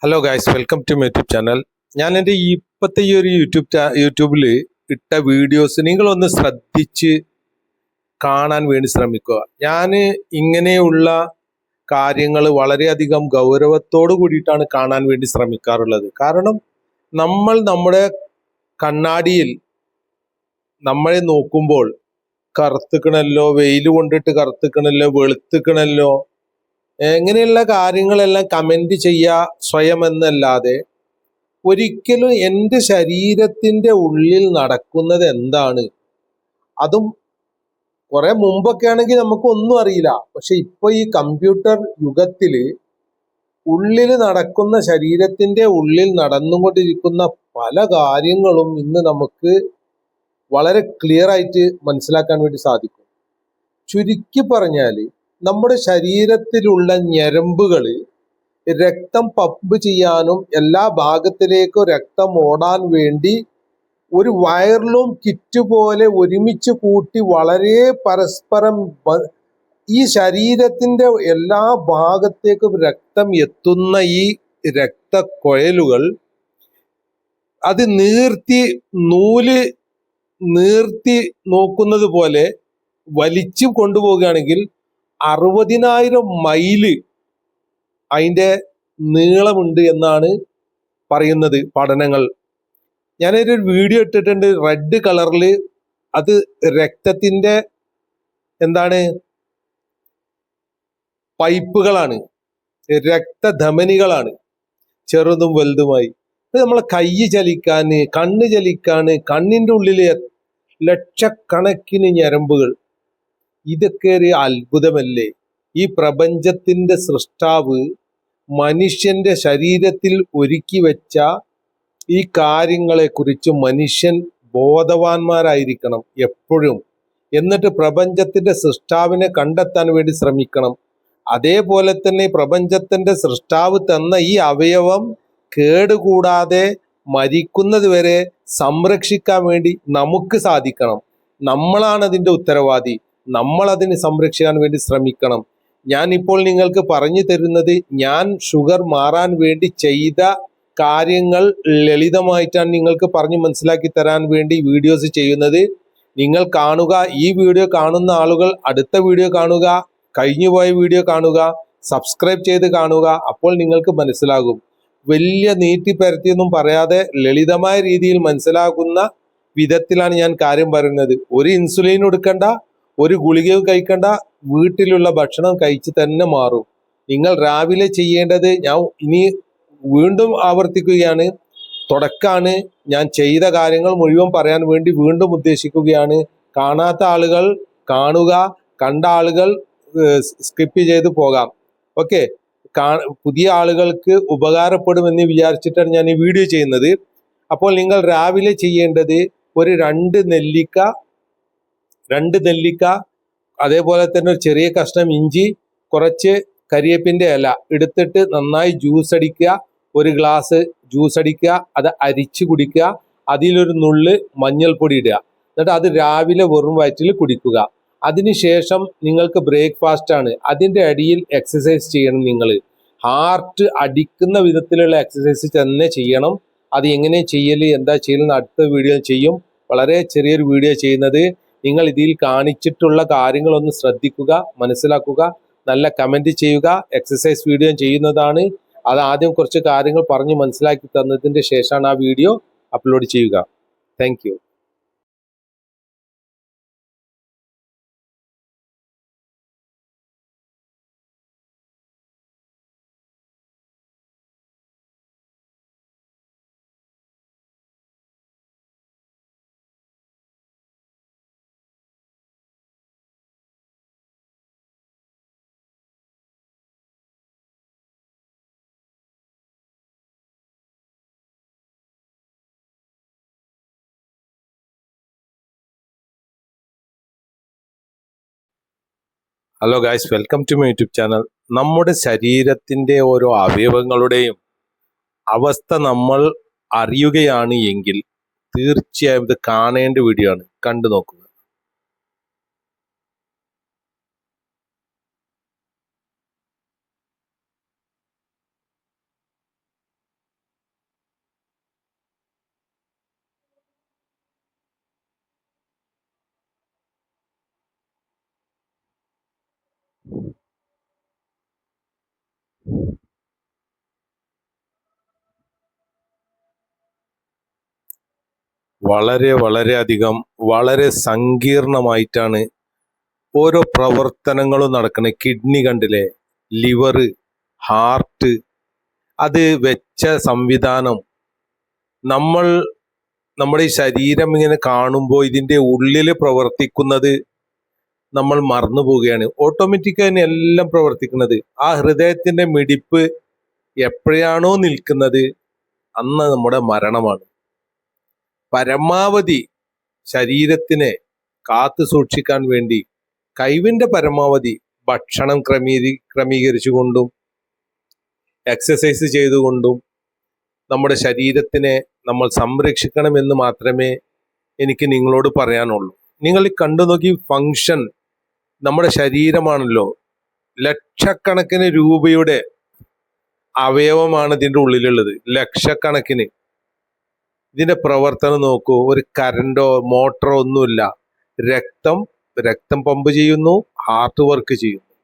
Hello guys, welcome to my YouTube channel. ഞാൻ എൻ്റെ ഇപ്പോഴത്തെ ഈ ഒരു യൂട്യൂബിൽ ഇട്ട വീഡിയോസ് നിങ്ങളൊന്ന് ശ്രദ്ധിച്ച് കാണാൻ വേണ്ടി ശ്രമിക്കുക. ഞാൻ ഇങ്ങനെയുള്ള കാര്യങ്ങൾ വളരെയധികം ഗൗരവത്തോടു കൂടിയിട്ടാണ് കാണാൻ വേണ്ടി ശ്രമിക്കാറുള്ളത്. കാരണം നമ്മുടെ കണ്ണാടിയിൽ നമ്മളെ നോക്കുമ്പോൾ കറുത്തുക്കണല്ലോ, വെയിൽ കൊണ്ടിട്ട് കറുത്തുക്കണല്ലോ, വെളുത്തുക്കണല്ലോ, ഇങ്ങനെയുള്ള കാര്യങ്ങളെല്ലാം കമന്റ് ചെയ്യുക സ്വയം എന്നല്ലാതെ ഒരിക്കലും എൻ്റെ ശരീരത്തിന്റെ ഉള്ളിൽ നടക്കുന്നത് എന്താണ്, അതും കുറെ മുമ്പൊക്കെ ആണെങ്കിൽ നമുക്ക് ഒന്നും അറിയില്ല. പക്ഷെ ഇപ്പൊ ഈ കമ്പ്യൂട്ടർ യുഗത്തില് ശരീരത്തിന്റെ ഉള്ളിൽ നടന്നുകൊണ്ടിരിക്കുന്ന പല കാര്യങ്ങളും ഇന്ന് നമുക്ക് വളരെ ക്ലിയർ ആയിട്ട് മനസ്സിലാക്കാൻ വേണ്ടി സാധിക്കും. ചുരുക്കി പറഞ്ഞാൽ നമ്മുടെ ശരീരത്തിലുള്ള ഞരമ്പുകൾ രക്തം പമ്പ് ചെയ്യാനും എല്ലാ ഭാഗത്തിലേക്കും രക്തം ഓടാൻ വേണ്ടി ഒരു വയർലൂം കിറ്റ് പോലെ ഒരുമിച്ച് കൂട്ടി വളരെ പരസ്പരം ഈ ശരീരത്തിന്റെ എല്ലാ ഭാഗത്തേക്കും രക്തം എത്തുന്ന ഈ രക്തക്കൊഴലുകൾ അത് നൂല് നീർത്തി നോക്കുന്നത് പോലെ വലിച്ചു കൊണ്ടുപോവുകയാണെങ്കിൽ 60,000 മൈല് അതിൻ്റെ നീളമുണ്ട് എന്നാണ് പറയുന്നത് പഠനങ്ങൾ. ഞാനൊരു വീഡിയോ ഇട്ടിട്ടുണ്ട്, റെഡ് കളറിൽ. അത് രക്തത്തിന്റെ പൈപ്പുകളാണ്, രക്തധമനികളാണ്, ചെറുതും വലുതുമായി. നമ്മളെ കൈ ചലിക്കാന്, കണ്ണ് ചലിക്കാന്, കണ്ണിന്റെ ഉള്ളിലെ ലക്ഷക്കണക്കിന് ഞരമ്പുകൾ. ഇതൊക്കെ ഒരു അത്ഭുതമല്ലേ? ഈ പ്രപഞ്ചത്തിന്റെ സൃഷ്ടാവ് മനുഷ്യന്റെ ശരീരത്തിൽ ഒരുക്കി വെച്ച ഈ കാര്യങ്ങളെ കുറിച്ച് മനുഷ്യൻ ബോധവാന്മാരായിരിക്കണം എപ്പോഴും. എന്നിട്ട് പ്രപഞ്ചത്തിന്റെ സൃഷ്ടാവിനെ കണ്ടെത്താൻ വേണ്ടി ശ്രമിക്കണം. അതേപോലെ തന്നെ പ്രപഞ്ചത്തിന്റെ സൃഷ്ടാവ് തന്ന ഈ അവയവം കേടുകൂടാതെ മരിക്കുന്നത് വരെ സംരക്ഷിക്കാൻ വേണ്ടി നമുക്ക് സാധിക്കണം. നമ്മളാണ് അതിന്റെ ഉത്തരവാദി. നമ്മൾ അതിനെ സംരക്ഷിക്കാൻ വേണ്ടി ശ്രമിക്കണം. ഞാൻ ഇപ്പോൾ നിങ്ങൾക്ക് പറഞ്ഞു തരുന്നത് ഞാൻ ഷുഗർ മാറാൻ വേണ്ടി ചെയ്ത കാര്യങ്ങൾ ലളിതമായിട്ടാണ് നിങ്ങൾക്ക് പറഞ്ഞു മനസ്സിലാക്കി തരാൻ വേണ്ടി വീഡിയോസ് ചെയ്യുന്നത്. നിങ്ങൾ കാണുക. ഈ വീഡിയോ കാണുന്ന ആളുകൾ അടുത്ത വീഡിയോ കാണുക, കഴിഞ്ഞുപോയ വീഡിയോ കാണുക, സബ്സ്ക്രൈബ് ചെയ്ത് കാണുക. അപ്പോൾ നിങ്ങൾക്ക് മനസ്സിലാകും. വലിയ നീട്ടിപ്പരത്തിയൊന്നും പറയാതെ ലളിതമായ രീതിയിൽ മനസ്സിലാകുന്ന വിധത്തിലാണ് ഞാൻ കാര്യം പറയുന്നത്. ഒരു ഇൻസുലിൻ എടുക്കണ്ട, ഒരു ഗുളികയും കഴിക്കണ്ട, വീട്ടിലുള്ള ഭക്ഷണം കഴിച്ച് തന്നെ മാറും. നിങ്ങൾ രാവിലെ ചെയ്യേണ്ടത്, ഞാൻ ഇനി വീണ്ടും ആവർത്തിക്കുകയാണ്, തുടക്കാണ്. ഞാൻ ചെയ്ത കാര്യങ്ങൾ മുഴുവൻ പറയാൻ വേണ്ടി വീണ്ടും ഉദ്ദേശിക്കുകയാണ്. കാണാത്ത ആളുകൾ കാണുക, കണ്ട ആളുകൾ സ്കിപ്പ് ചെയ്ത് പോകാം. ഓക്കെ, പുതിയ ആളുകൾക്ക് ഉപകാരപ്പെടുമെന്ന് വിചാരിച്ചിട്ടാണ് ഞാൻ ഈ വീഡിയോ ചെയ്യുന്നത്. അപ്പോൾ നിങ്ങൾ രാവിലെ ചെയ്യേണ്ടത് ഒരു രണ്ട് നെല്ലിക്ക, അതേപോലെ തന്നെ ഒരു ചെറിയ കഷ്ണം ഇഞ്ചി, കുറച്ച് കരിയേപ്പിന്റെ ഇല എടുത്തിട്ട് നന്നായി ജ്യൂസ് അടിക്കുക. ഒരു ഗ്ലാസ് ജ്യൂസ് അടിക്കുക, അത് അരിച്ചു കുടിക്കുക. അതിലൊരു നുള്ള് മഞ്ഞൾപ്പൊടി ഇടുക. എന്നിട്ട് അത് രാവിലെ വെറും വയറ്റിൽ കുടിക്കുക. അതിനുശേഷം നിങ്ങൾക്ക് ബ്രേക്ക്ഫാസ്റ്റ് ആണ്. അതിൻ്റെ അടിയിൽ എക്സസൈസ് ചെയ്യണം. നിങ്ങൾ ഹാർട്ട് അടിക്കുന്ന വിധത്തിലുള്ള എക്സസൈസ് തന്നെ ചെയ്യണം. അത് എങ്ങനെ ചെയ്യല്, എന്താ ചെയ്യലെന്ന് അടുത്ത വീഡിയോ ചെയ്യും. വളരെ ചെറിയൊരു വീഡിയോ ചെയ്യുന്നത്. നിങ്ങൾ ഇതിൽ കാണിച്ചിട്ടുള്ള കാര്യങ്ങളൊന്ന് ശ്രദ്ധിക്കുക, മനസ്സിലാക്കുക, നല്ല കമന്റ് ചെയ്യുക. എക്സസൈസ് വീഡിയോ ചെയ്യുന്നതാണ്. അത് ആദ്യം കുറച്ച് കാര്യങ്ങൾ പറഞ്ഞ് മനസ്സിലാക്കി തന്നതിന്റെ ശേഷമാണ് ആ വീഡിയോ അപ്ലോഡ് ചെയ്യുക. Thank you. Hello guys, welcome to my YouTube channel. നമ്മുടെ ശരീരത്തിന്റെ ഓരോ അവയവങ്ങളുടെയും അവസ്ഥ നമ്മൾ അറിയുകയാണ് എങ്കിൽ തീർച്ചയായും ഇത് കാണേണ്ട വീഡിയോ ആണ്. കണ്ടു നോക്കുക. വളരെയധികം വളരെ സങ്കീർണമായിട്ടാണ് ഓരോ പ്രവർത്തനങ്ങളും നടക്കുന്നത്. കിഡ്നി കണ്ടില്ലേ, ലിവർ, ഹാർട്ട്, അത് വെച്ച സംവിധാനം. നമ്മൾ നമ്മുടെ ഈ ശരീരം ഇങ്ങനെ കാണുമ്പോൾ ഇതിന്റെ ഉള്ളിൽ പ്രവർത്തിക്കുന്നത് നമ്മൾ മറന്നു പോവുകയാണ്. ഓട്ടോമാറ്റിക്കായി എല്ലാം പ്രവർത്തിക്കുന്നത്. ആ ഹൃദയത്തിന്റെ മിടിപ്പ് എപ്പോഴാണോ നിൽക്കുന്നത് അന്ന് നമ്മുടെ മരണമാണ്. പരമാവധി ശരീരത്തിനെ കാത്തു സൂക്ഷിക്കാൻ വേണ്ടി കഴിവിന്റെ പരമാവധി ഭക്ഷണം ക്രമീകരിച്ചുകൊണ്ടും എക്സസൈസ് ചെയ്തുകൊണ്ടും നമ്മുടെ ശരീരത്തിനെ നമ്മൾ സംരക്ഷിക്കണമെന്ന് മാത്രമേ എനിക്ക് നിങ്ങളോട് പറയാനുള്ളൂ. നിങ്ങൾ കണ്ടു നോക്കി, ഫങ്ഷൻ നമ്മുടെ ശരീരമാണല്ലോ. ലക്ഷക്കണക്കിന് രൂപയുടെ അവയവമാണ് ഇതിൻ്റെ ഉള്ളിലുള്ളത്, ലക്ഷക്കണക്കിന്. ഇതിന്റെ പ്രവർത്തനം നോക്കൂ. ഒരു കറണ്ടോ മോട്ടറോ ഒന്നുമില്ല. രക്തം പമ്പ് ചെയ്യുന്നു, ഹാർട്ട് വർക്ക് ചെയ്യുന്നു.